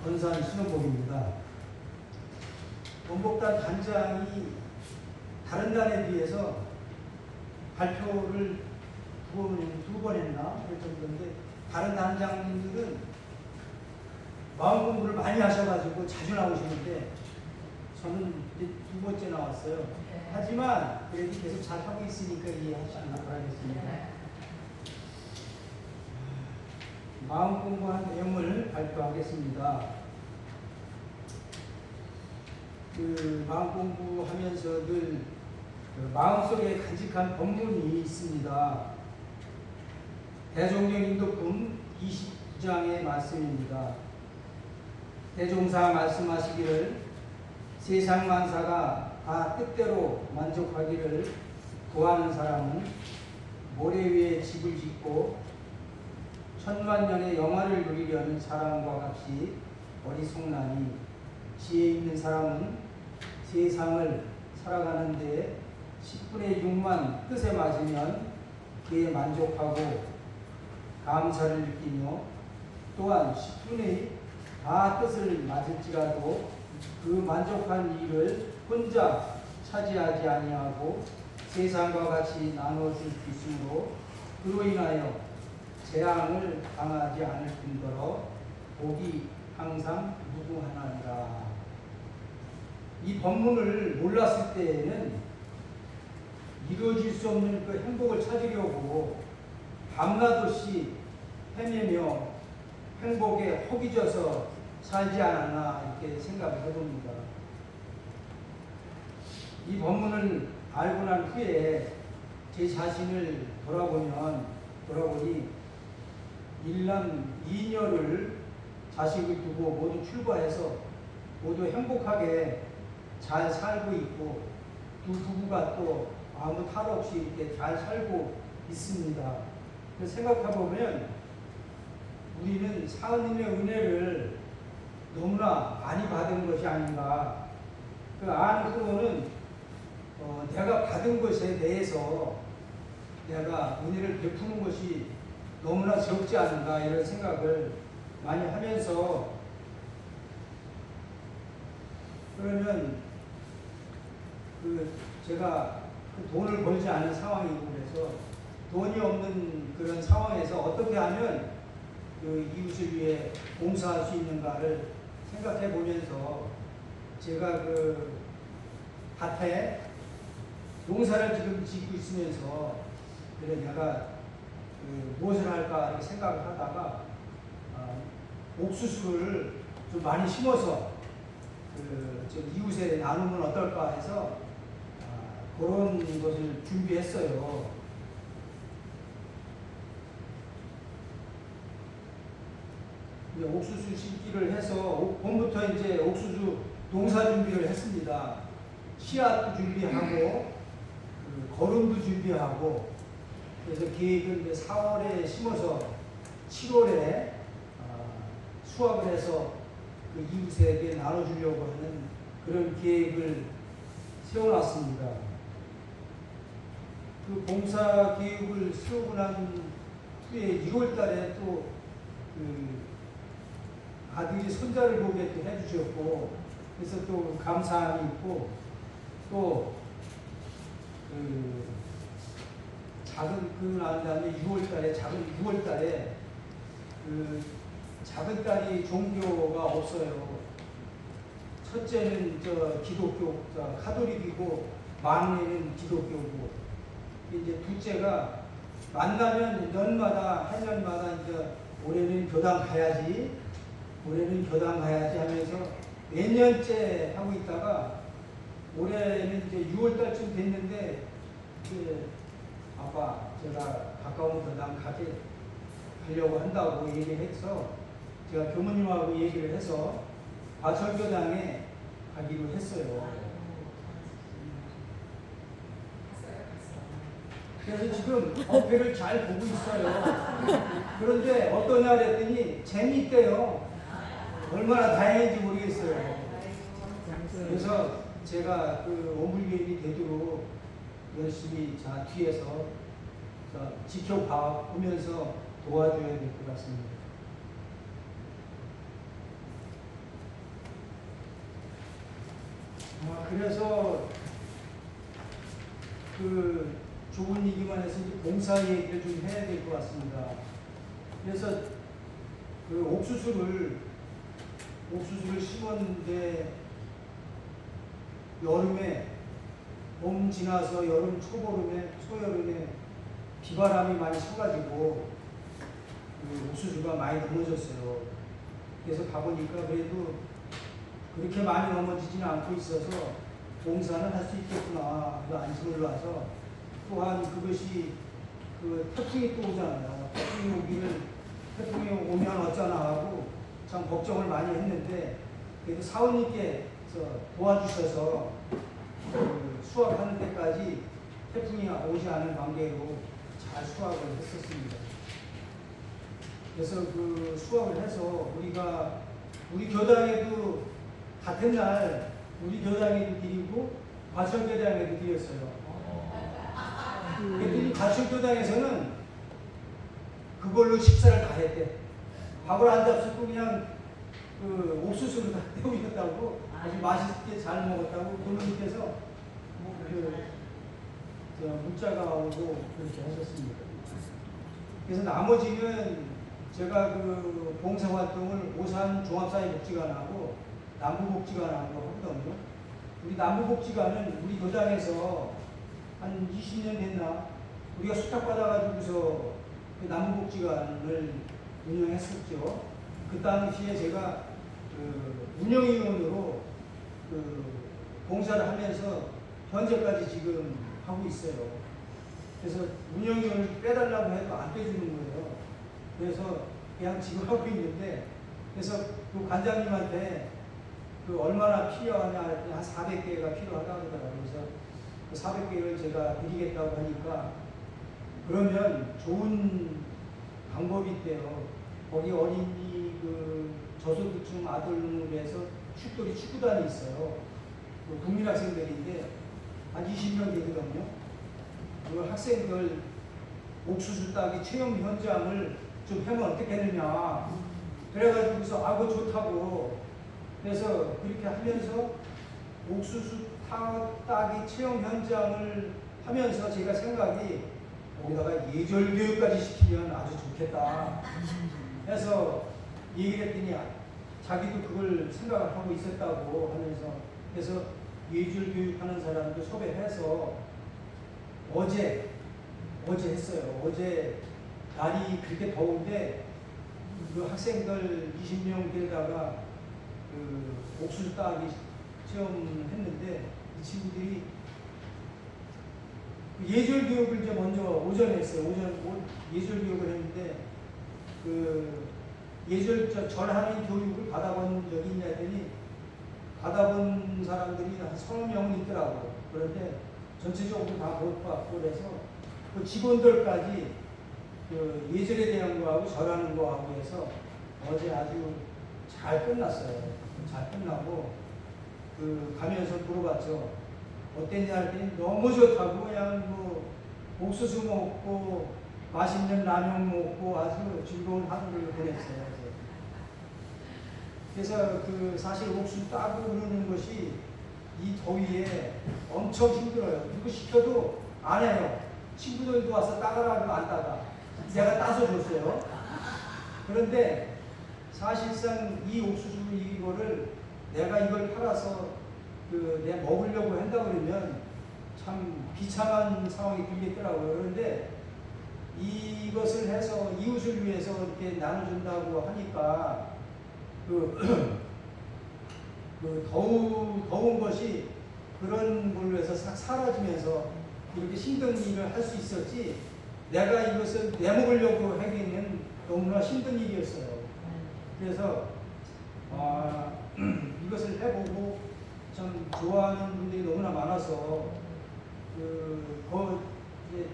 권산 신원복입니다. 원복단 단장이 다른 단에 비해서 발표를 두 번 했나 그럴 정도인데, 다른 단장님들은 마음 공부를 많이 하셔가지고 자주 나오시는데 저는 이제 두 번째 나왔어요. 하지만 그래도 계속 잘 하고 있으니까 이해하시길 바라겠습니다. 마음 공부한 내용을 발표하겠습니다. 그 마음 공부하면서 늘 마음속에 간직한 법문이 있습니다. 대종령인도품 20장의 말씀입니다. 대종사 말씀하시기를 세상 만사가 다 뜻대로 만족하기를 구하는 사람은 모래 위에 집을 짓고 천만년의 영화를 누리려는 사람과 같이 어리석나니, 지혜 있는 사람은 세상을 살아가는 데 10분의 6만 뜻에 맞으면 그에 만족하고 감사를 느끼며, 또한 10분의 다 뜻을 맞을지라도 그 만족한 일을 혼자 차지하지 아니하고 세상과 같이 나눠줄 수 있으므로 그로 인하여 재앙을 당하지 않을 뿐더러 복이 항상 무궁하나니라. 이 법문을 몰랐을 때에는 이루어질 수 없는 그 행복을 찾으려고 밤낮 없이 헤매며 행복에 허기져서 살지 않았나 이렇게 생각을 해봅니다. 이 법문을 알고 난 후에 제 자신을 돌아보니 일남 이녀를 자식을 두고 모두 출가해서 모두 행복하게 잘 살고 있고, 두 부부가 또 아무 탈 없이 이렇게 잘 살고 있습니다. 생각해보면 우리는 사은님의 은혜를 너무나 많이 받은 것이 아닌가. 그 안으로는 내가 받은 것에 대해서 내가 은혜를 베푸는 것이 너무나 적지 않은가, 이런 생각을 많이 하면서, 그러면 제가 돈을 벌지 않은 상황이고, 그래서 돈이 없는 그런 상황에서 어떻게 하면 이웃을 위해 봉사할 수 있는가를 생각해 보면서, 제가 밭에 농사를 지금 짓고 있으면서 그래 내가 무엇을 할까 이렇게 생각을 하다가 옥수수를 좀 많이 심어서 이웃에 나누면 어떨까 해서 그런 것을 준비했어요. 옥수수 심기를 해서 봄부터 이제 옥수수 농사 준비를 했습니다. 씨앗도 준비하고 거름도 준비하고, 그래서 계획은 이제 4월에 심어서 7월에 수확을 해서 그 이웃에게 나눠주려고 하는 그런 계획을 세워놨습니다. 그 봉사 계획을 세우고 난 후에 1월 달에 또 아들이 손자를 보게 또 해주셨고, 그래서 또 감사함이 있고, 또 난 다음에 6월달에 작은 딸이 종교가 없어요. 첫째는 기독교 카톨릭이고, 막내는 기독교고, 이제 둘째가 만나면 한 년마다 이제 올해는 교당 가야지 하면서 몇 년째 하고 있다가, 올해는 이제 6월달쯤 됐는데 아빠 제가 가까운 교당 가려고 한다고 얘기를 해서, 제가 교무님하고 얘기를 해서 과천교당에 가기로 했어요. 그래서 지금 법회를 잘 보고 있어요. 그런데 어떠냐 그랬더니 재미있대요. 얼마나 다행인지 모르겠어요. 그래서 제가 오물개인이 되도록 열심히 뒤에서 지켜보면서 도와줘야 될 것 같습니다. 그래서 그 좋은 얘기만 해서 이제 봉사 얘기를 좀 해야 될 것 같습니다. 그래서 그 옥수수를 심었는데 여름에 봄 지나서 여름 초여름에 비바람이 많이 쳐가지고 그 옥수수가 많이 넘어졌어요. 그래서 가보니까 그래도 그렇게 많이 넘어지지는 않고 있어서 봉사는 할 수 있겠구나 그 안심을 놔서, 또한 그것이 그 태풍이 또 오잖아요. 태풍이 오면 어쩌나 하고 참 걱정을 많이 했는데, 그래도 사원님께서 도와주셔서 그 수확하는 데까지 태풍이 오지 않은 관계로 잘 수확을 했었습니다. 그래서 그 수확을 해서 우리 교당에도 같은 날 우리 교당에도 드리고 과천교당에도 드렸어요. 그랬더니 과천교당에서는 그걸로 식사를 다 했대. 밥을 안 잡수고 그냥 그 옥수수를 다 때우셨다고, 아주 맛있게 잘 먹었다고 부모님께서 문자가 오고 그렇게 하셨습니다. 그래서 나머지는 제가 그 봉사활동을 오산 종합사회복지관하고 남부복지관하고 하거든요. 우리 남부복지관은 우리 교당에서 한 20년 됐나 우리가 수탁받아가지고서 그 남부복지관을 운영했었죠. 그 당시에 제가 그 운영위원으로 그 봉사를 하면서 현재까지 지금 하고 있어요. 그래서 운영위원을 빼달라고 해도 안 빼주는 거예요. 그래서 그냥 지금 하고 있는데, 그래서 그 관장님한테 그 얼마나 필요하냐 한 400개가 필요하다고 하더라고요. 그래서 그 400개를 제가 드리겠다고 하니까, 그러면 좋은 방법이 있대요. 거기 어린이 그 저소득층 아들을 위해서 축구단이 있어요. 그 국민학생들인데 한 20명 되거든요. 그 학생들 옥수수 따기 체험 현장을 좀 하면 어떻겠느냐. 그래가지고서 그거 좋다고. 그래서 그렇게 하면서 옥수수 따기 체험 현장을 하면서 제가 생각이, 거기다가 예절 교육까지 시키면 아주 좋겠다 해서 얘기를 했더니 자기도 그걸 생각을 하고 있었다고 하면서, 그래서 예절 교육하는 사람도 섭외해서 어제 했어요. 어제 날이 그렇게 더운데 그 학생들 20명 데다가 그 옥수수 따기 체험했는데, 이 친구들이 예절 교육을 이제 먼저 오전에 했어요. 예절 교육을 했는데, 그 절하는 교육을 받아본 적이 있냐 했더니 받아본 사람들이 한 30명은 있더라고요. 그런데 전체적으로 다 못 받고, 그래서 그 직원들까지 그 예절에 대한 거하고 절하는 거하고 해서 어제 아주 잘 끝났어요. 잘 끝나고 그 가면서 물어봤죠. 어땠냐 했더니 너무 좋다고, 그냥 뭐 옥수수 먹고 맛있는 라면 먹고 아주 즐거운 하루를 보냈어요. 그래서 그 사실 옥수수 따고 그러는 것이 이 더위에 엄청 힘들어요. 누구 시켜도 안 해요. 친구들도 와서 따가라 하면 안 따가. 내가 따서 줬어요. 그런데 사실상 이 옥수수 이거를 내가 이걸 팔아서 내가 먹으려고 한다 그러면 참 비참한 상황이 들겠더라고요. 그런데 이것을 해서 이웃을 위해서 이렇게 나눠준다고 하니까 그 더운 것이 그런 걸로 해서 싹 사라지면서 이렇게 힘든 일을 할 수 있었지, 내가 이것을 내먹으려고 하기에는 너무나 힘든 일이었어요. 그래서 이것을 해보고 참 좋아하는 분들이 너무나 많아서 이제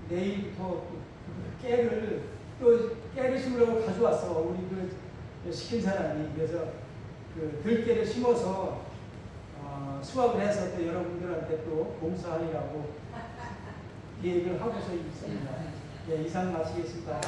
내일부터 깨를 심으려고 가져왔어. 우리 시킨 사람이. 그래서 들깨를 심어서 수확을 해서 또 여러분들한테 또 봉사하려고 계획을 하고서 있습니다. 네, 이상 마치겠습니다.